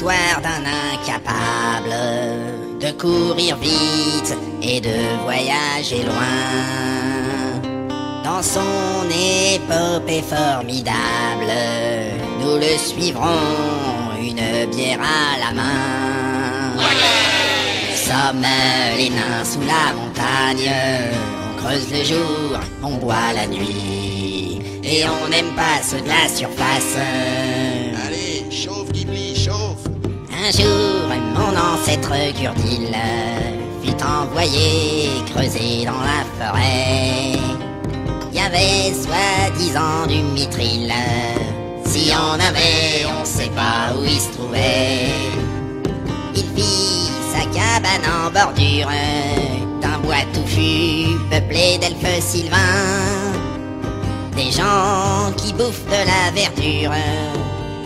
l'histoire d'un incapable de courir vite et de voyager loin. Dans son épopée formidable, nous le suivrons, une bière à la main. Nous sommes les nains sous la montagne, on creuse le jour, on boit la nuit, et on n'aime pas ceux de la surface. Allez, chauffe Ghibli, chauffe. Un jour, mon ancêtre Gurdil fut envoyé creuser dans la forêt. Il y avait soi-disant du mithril, s'il y en avait, on sait pas où il se trouvait. Il fit sa cabane en bordure d'un bois touffu peuplé d'elfes sylvains, des gens qui bouffent de la verdure.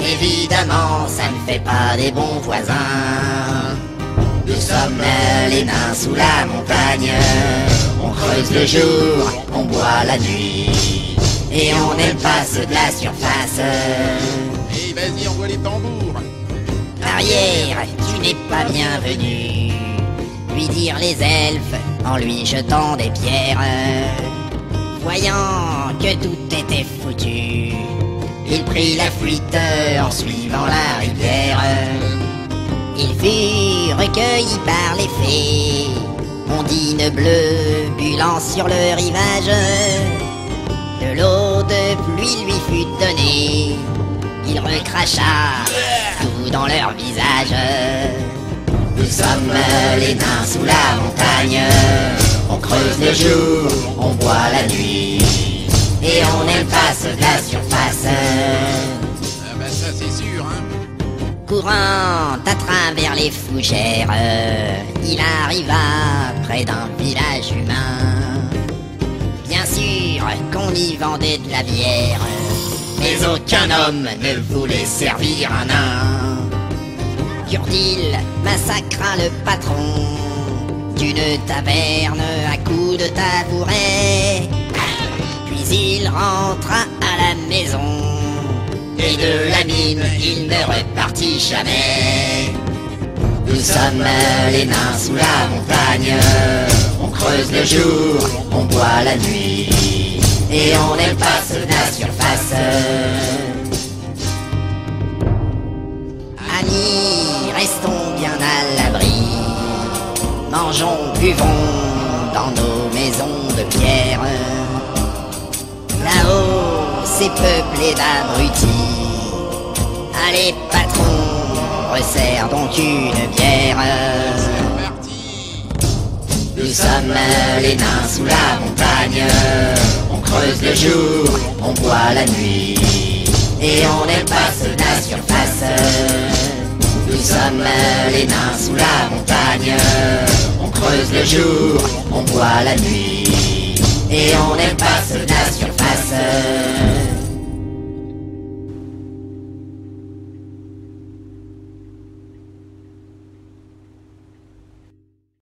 Évidemment, ça ne fait pas des bons voisins. Nous sommes les nains sous la montagne, on creuse le jour, on boit la nuit, et on n'aime pas ceux de la surface. Et vas-y, envoie les tambours. Arrière, tu n'es pas bienvenu, lui dirent les elfes en lui jetant des pierres. Voyant que tout était foutu, il prit la fuite en suivant la rivière. Il fut recueilli par les fées, ondines bleues bulant sur le rivage. De l'eau de pluie lui fut donnée, il recracha tout dans leur visage. Nous sommes les nains sous la montagne, on creuse le jour, on boit la nuit, et on n'aime pas ceux de la surface. Ah bah ça c'est sûr, hein. Courant à travers les fougères, il arriva près d'un village humain. Bien sûr qu'on y vendait de la bière, mais aucun homme ne voulait servir un nain. Gurdil massacra le patron d'une taverne à coups de tabouret. Puis il rentra à la maison, et de la mine il ne repartit jamais. Nous sommes les nains sous la montagne, on creuse le jour, on boit la nuit, et on n'aime pas ceux de la surface. Amis, restons bien à l'abri, mangeons, buvons dans nos maisons de pierre. Là-haut, c'est peuplé d'abrutis. Allez, patron, resserre donc une bière. C'est parti. Nous sommes les nains sous la montagne, on creuse le jour, on boit la nuit, et on n'aime pas ceux de la surface. Nous sommes les nains sous la montagne, on creuse le jour, on boit la nuit, et on n'aime pas ceux de la